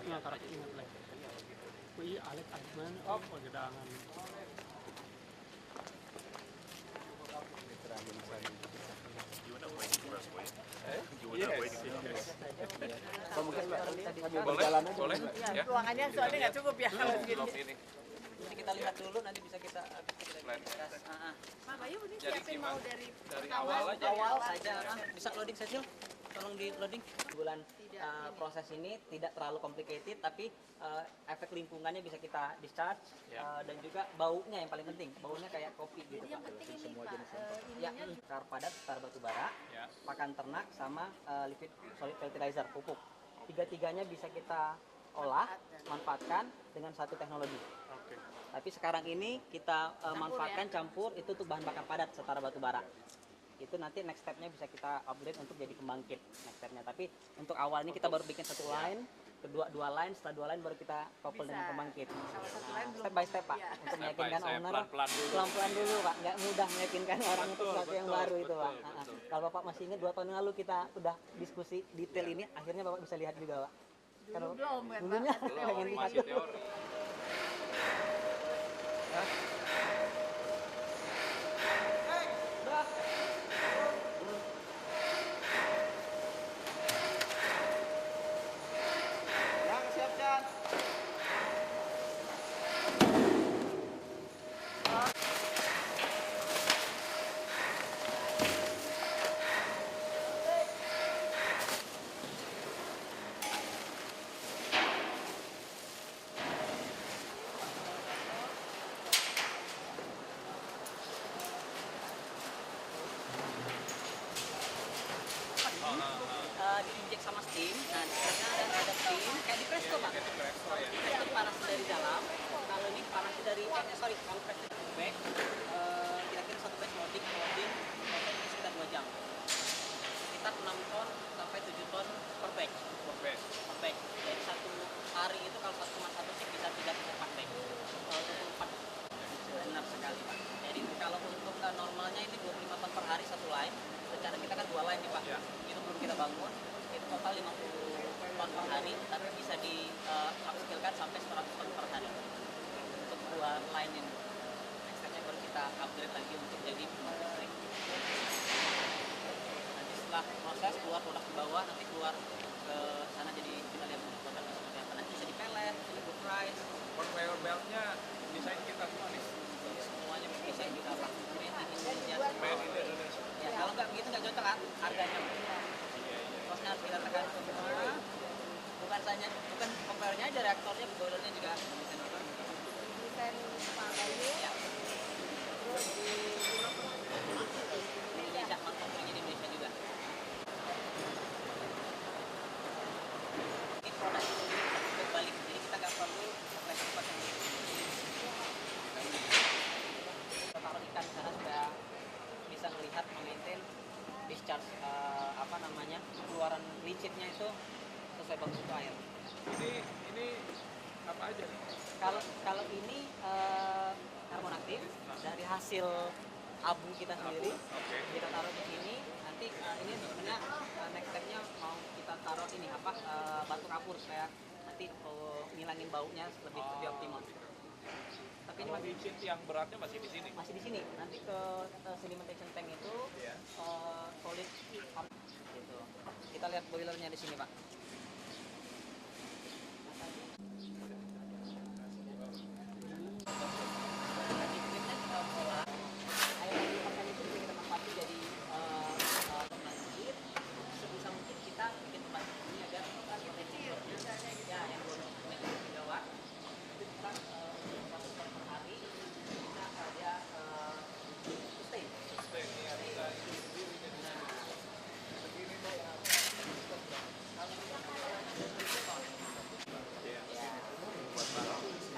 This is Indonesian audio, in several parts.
Aku nggak karak ingat lagi. Wih, Alex Adman, oh pegedangan. Boleh? Ya, ruangannya soalnya nggak cukup ya kalau segini. Ini. Jadi kita lihat dulu, nanti bisa kita Pak Bayu ini Jadi siapin gimana? mau dari Dari awal aja. awal saja. Bisa loading Cecil? Tolong di loading. Bulan proses ini tidak terlalu complicated, tapi efek lingkungannya bisa kita discharge dan juga baunya yang paling penting. Baunya kayak kopi gitu Jadi yang Pak. penting ini Pak, Ya, ininya tar padat, tar batu bara, Ya. pakan ternak sama liquid solid fertilizer, pupuk. Tiga-tiganya bisa kita olah, manfaatkan dengan satu teknologi. Oke. Tapi sekarang ini kita manfaatkan campur itu untuk bahan bakar padat setara batu bara. Itu nanti next stepnya bisa kita upgrade untuk jadi pembangkit next stepnya. Tapi untuk awal ini kita baru bikin satu line, kedua dua line, setelah dua line baru kita couple dengan pembangkit. kalau satu lain belum Step by step Pak, iya. untuk Step by meyakinkan step, owner pelan-pelan dulu. pelan-pelan dulu Pak, nggak mudah meyakinkan orang untuk Betul, sesuatu yang betul, baru itu Pak. betul, betul. Kalau Bapak masih ingat 2 tahun yang lalu kita udah diskusi detail ini, akhirnya Bapak bisa lihat juga Pak. Dulu belum kan Dulunya Pak, pengen teori. lihat Masih teori. Diinjek sama steam. Nah, di sana ada steam kayak di presto Pak. Itu panas dari dalam. Kalau ini panas dari kalau presto dari back, kira-kira satu batch loading proses ini sekitar 2 jam. Sekitar 6 ton sampai 7 ton per batch. Per batch. Jadi satu hari itu kalau cuma satu shift bisa 34 batch. 24 benar sekali Pak. Jadi kalau untuk normalnya ini 25 ton per hari satu line. Secara kita kan 2 line nih Pak. Itu belum kita bangun. Itu total 50 ton per hari, tapi bisa di upskillkan sampai 100 ton per hari untuk 2 line ini. Next stepnya baru kita upgrade lagi untuk jadi listrik. Nanti setelah proses keluar produk di bawah, nanti keluar ke sana jadi kita lihat produknya seperti apa. Nanti bisa di pellet, bisa di price. Conveyor beltnya desain kita semua nih. Semuanya bisa kita Pak. Made in Indonesia. Made in Indonesia. Ya, kalau nggak begitu nggak cocok harganya. Kosnya harus kita tekan semua. Bukan kompornya aja, reaktornya, boilernya juga Desain Pak Bayu. ya. Terus di Indonesia, manufacturing di Indonesia juga. Ini produk itu berbalik, jadi kita nggak perlu supply tempat yang kita taruh ikan di sana sudah bisa melihat memaintain discharge keluaran licinnya itu sesuai bagus air. Ini apa aja nih? Kalau ini karbon aktif dari hasil abu kita sendiri. Oke. Kita taruh di sini. Nanti ini sebenarnya next stepnya mau kita taruh ini batu kapur supaya nanti ngilangin baunya lebih optimal. Tapi ini Kalau licin yang beratnya masih di sini. masih di sini. Nanti ke sedimentation tank itu solid pump gitu. Kita lihat boilernya di sini Pak.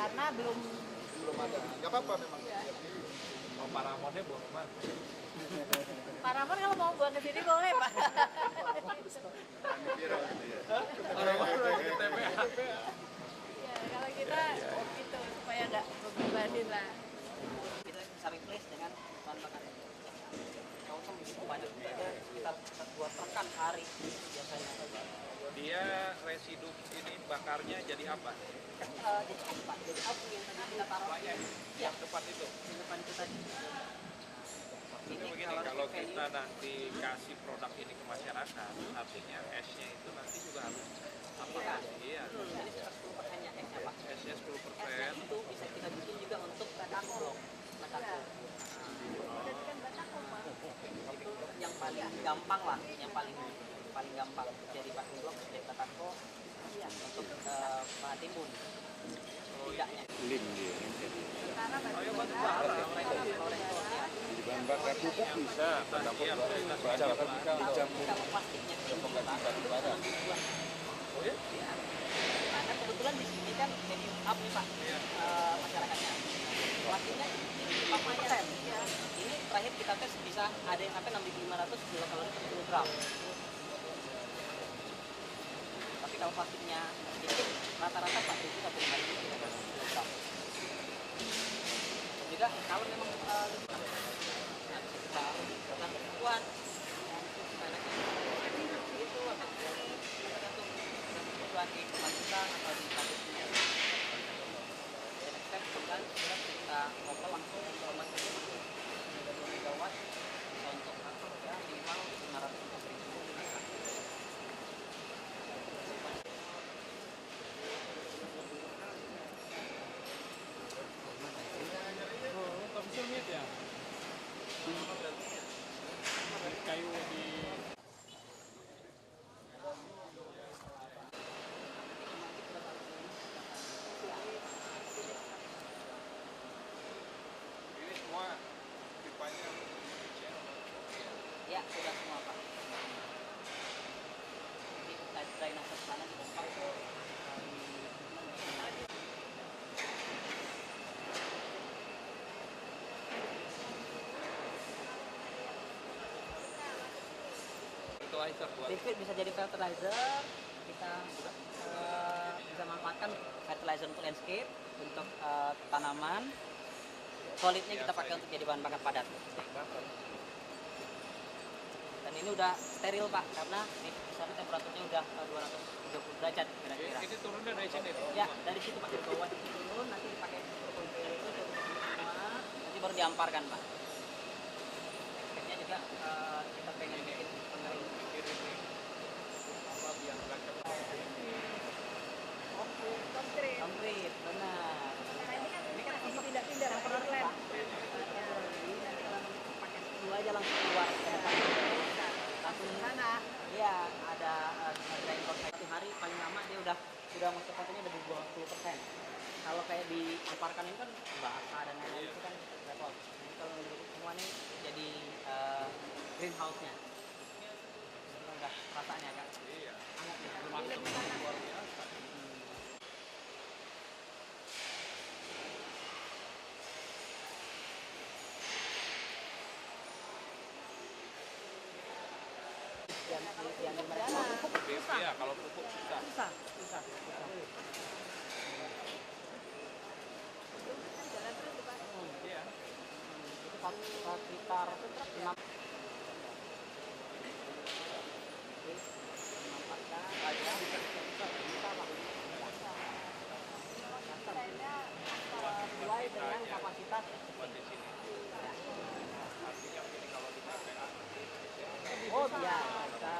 karena belum ada. Nggak apa-apa memang. Oh, Paramonnya Borman. Pak Ramon kalau mau buang ke sini boleh Pak. Ya kalau kita gitu supaya nggak bebanin lah. Kita bisa replace dengan bahan bakar yang kalau begitu banyak kita buat rekan hari biasanya. Dia residu ini bakarnya jadi apa? Jadi apa? Jadi abu yang tadi kita taruh Banyak Iya. yang depan itu. di depan itu tadi. Maksudnya begini, kalau kita nanti kasih produk ini ke masyarakat, artinya hash-nya itu nanti juga harus apa lagi ya? Jadi sekitar 10%-nya esnya Pak. Hash-nya 10%. Esnya itu bisa kita bikin juga untuk batako. Batako. Jadi kan batako, Pak. Itu yang paling gampang lah, yang paling gampang jadi pakai blok jadi batako untuk timbun. Tidaknya. Sementara Oh, ya, batu batu bara, bara. Ya. Jadi bahan bakar pupuk bisa, bahan bakar Iya, bahan bakar bisa dicampur Kalau plastiknya pengganti batu bara. Oh ya? Ya. Nah, kan kebetulan di sini kan jadi up nih Pak Iya. masyarakatnya. Plastiknya 40%. Ini terakhir kita tes bisa ada yang sampai 6.500 kilokalori per kilogram. Tapi kalau plastiknya sedikit rata-rata 4.000 sampai 5.000 kilokalori per kilogram. Juga kalau memang kita dengan kebutuhan itu akan tergantung kebutuhan di kemajuan atau di kasusnya. Next step kan kita ngobrol langsung informasi dari 2 megawatt untuk ya minimal 500 ribu. Oh, Thompson ya? Kayu di Ini semua pipanya Ya sudah semua Pak. Jadi kita drainase ke sana dipompa ke fertilizer buat liquid bisa jadi fertilizer, kita bisa manfaatkan fertilizer untuk landscape, untuk tanaman. Solidnya kita pakai untuk jadi bahan bakar padat. Dan ini udah steril Pak, karena di sana temperaturnya udah 230 derajat kira-kira. ini turunnya dari sini. Ya, dari situ Pak, dari bawah itu turun, nanti dipakai container itu semua, nanti baru diamparkan Pak. Akhirnya juga kita pengen bikin pengering. Apa biar nggak cepat. konkret. Konkret, benar. Nah, ini kan masih pindah-pindah Yang Pak, pernah ini lab. Jadi nanti kalau pakai dulu aja langsung keluar ke depan. Langsung Mana? Iya, ada drain box satu hari paling lama dia udah masuk kontennya udah 20%. Kalau kayak diamparkan ini kan basah dan lain-lain itu kan repot. Jadi kalau untuk semua nih jadi greenhouse-nya. Ini udah rasanya kan. Iya. Hangat ya. Luar biasa. Yang di mereka Iya, kalau pupuk susah. susah. Jalan terus tuh, Pak. Iya. Itu sekitar 6 memanfaatkan aja bisa Pak. Sesuai dengan kapasitas Buat di sini. Artinya ini kalau di TPA oh iya bisa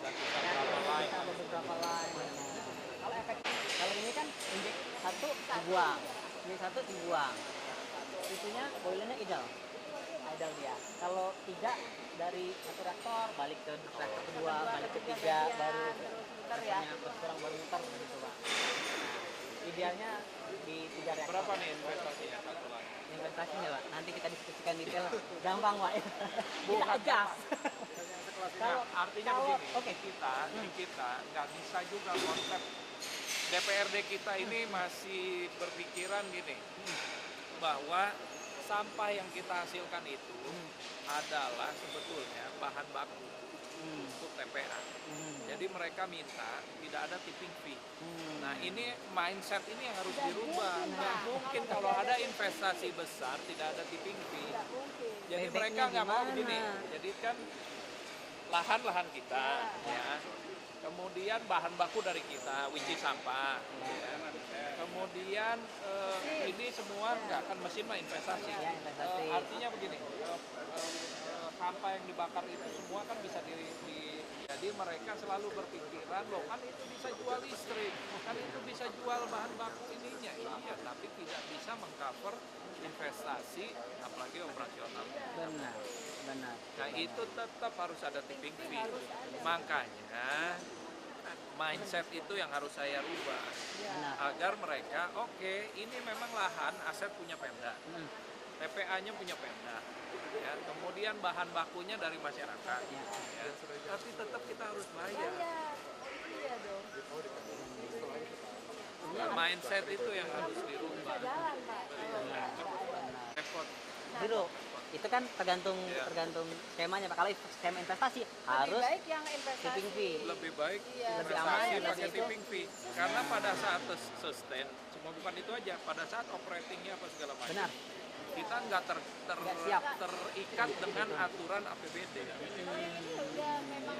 dan kita berapa line. kita ada beberapa line. Kalau efek kalau ini kan injek satu dibuang, ini satu dibuang. Itunya boilernya idle dia. Kalau tidak dari satu reaktor balik ke reaktor kedua, balik ke tiga, baru muter ya. berkurang baru muter gitu Pak. Nah, idealnya di 3 reaktor. Berapa nih investasinya satu line? Investasinya Pak? Nanti kita diskusikan detail. Gampang Pak. Kita Bukan, adjust. Nah, artinya kalau- begini, oke. di kita nggak bisa juga konsep DPRD kita ini masih berpikiran gini bahwa sampah yang kita hasilkan itu adalah sebetulnya bahan baku untuk TPA. Jadi mereka minta tidak ada tipping fee. Nah ini mindset ini yang harus dirubah. Nggak mungkin kalau ada investasi besar tidak ada tipping fee. Jadi Bebeknya mereka nggak mau gimana? begini. Jadi kan lahan-lahan kita ya kemudian bahan baku dari kita, which is sampah. Ya. Kemudian ini semua nggak akan mesin mah investasi. Ya, investasi. Artinya begini, sampah yang dibakar itu semua kan bisa jadi mereka selalu berpikiran, loh kan itu bisa jual listrik, kan itu bisa jual bahan baku ininya. Iya, tapi tidak bisa mengcover investasi, apalagi operasional. Benar, benar. Nah itu tetap harus ada tipping fee. Makanya mindset itu yang harus saya rubah Benar. agar mereka oke, ini memang lahan aset punya Pemda, Hmm. TPA-nya punya Pemda, ya, kemudian bahan bakunya dari masyarakat, Ya. ya, tapi tetap kita harus bayar. Iya dong. Mindset itu yang harus dirubah. Jalan Pak. Kalau nggak ada. Repot. Biro, itu kan tergantung Iya. tergantung skemanya Pak. Kalau skema investasi Lebih harus baik yang investasi. tipping fee. Lebih baik Iya. Lebih aman, investasi lebih pakai itu. tipping fee, karena pada saat sustain, cuma bukan itu aja, pada saat operatingnya apa segala macam, Benar. kita nggak Nggak siap. terikat dengan aturan APBD, Ini udah memang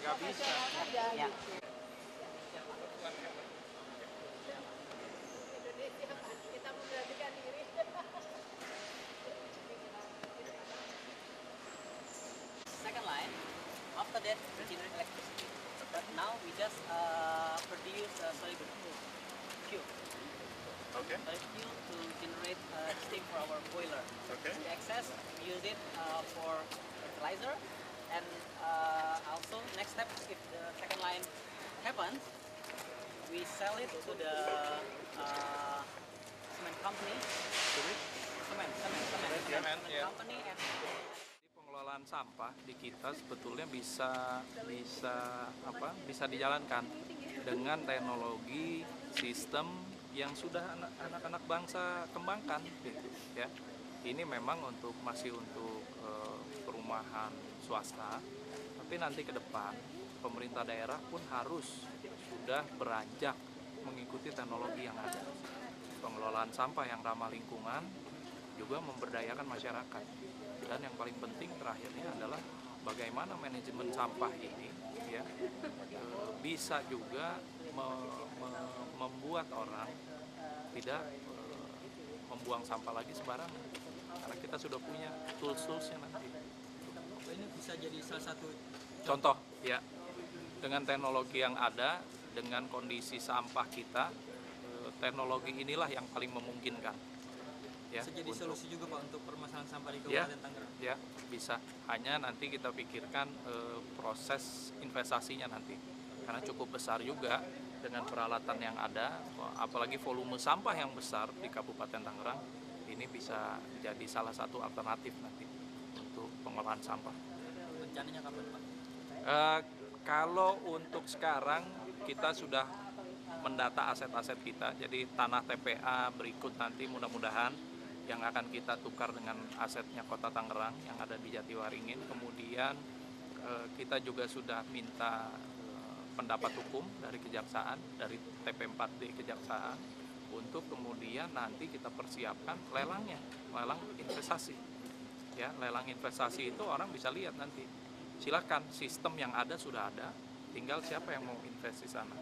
nggak bisa. profesional saja Ya. gitu. Indonesia Pak, kita memberanikan diri. Second line, after that we generate electricity. But now we just produce solid fuel. Okay. Solid fuel to generate steam for our boiler. Okay. The excess we use it for fertilizer, and also next step, if the second line happens, we sell it to the cement company. Cement ya. company, and Jadi pengelolaan sampah di kita sebetulnya bisa dijalankan dengan teknologi sistem yang sudah anak-anak bangsa kembangkan, gitu ya. Ini memang masih untuk perumahan swasta, tapi nanti ke depan pemerintah daerah pun harus sudah beranjak mengikuti teknologi yang ada. Pengelolaan sampah yang ramah lingkungan, juga memberdayakan masyarakat. Dan yang paling penting terakhirnya adalah bagaimana manajemen sampah ini ya bisa juga membuat orang tidak membuang sampah lagi sembarangan. Karena kita sudah punya tools-toolsnya nanti. Ini bisa jadi salah satu Contoh ya, dengan teknologi yang ada, dengan kondisi sampah kita, teknologi inilah yang paling memungkinkan. Ya, bisa jadi solusi juga Pak untuk permasalahan sampah di Ya. Kabupaten Tangerang. Ya, bisa. Hanya nanti kita pikirkan proses investasinya nanti. Karena cukup besar juga dengan peralatan yang ada, apalagi volume sampah yang besar di Kabupaten Tangerang, ini bisa jadi salah satu alternatif nanti untuk pengolahan sampah. Rencananya kapan Pak? Kalau untuk sekarang kita sudah mendata aset-aset kita, jadi tanah TPA berikut nanti mudah-mudahan yang akan kita tukar dengan asetnya Kota Tangerang yang ada di Jatiwaringin. Kemudian kita juga sudah minta pendapat hukum dari Kejaksaan, dari TP4D Kejaksaan, untuk kemudian nanti kita persiapkan lelangnya, lelang investasi. Ya, lelang investasi itu orang bisa lihat nanti. Silakan, sistem yang ada sudah ada, tinggal siapa yang mau invest di sana.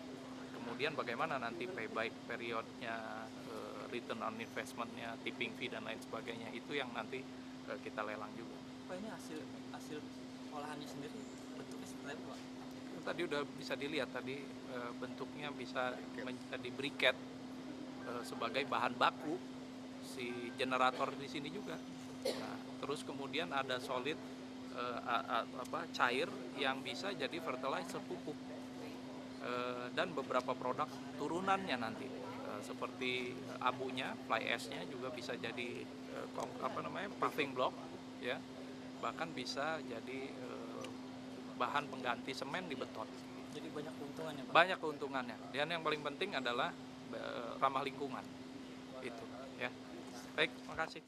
Kemudian bagaimana nanti payback periodnya, return on investmentnya, tipping fee dan lain sebagainya, itu yang nanti kita lelang juga. Pak, ini hasil olahannya sendiri bentuknya seperti apa Pak? Tadi udah bisa dilihat tadi bentuknya bisa di briquette sebagai bahan baku si generator di sini juga. Nah, terus kemudian ada solid cair yang bisa jadi fertilizer pupuk dan beberapa produk turunannya nanti seperti abunya, fly ash-nya juga bisa jadi paving block ya, bahkan bisa jadi bahan pengganti semen di beton. Jadi banyak keuntungannya Pak? Banyak keuntungannya, dan yang paling penting adalah ramah lingkungan itu ya. Baik, makasih.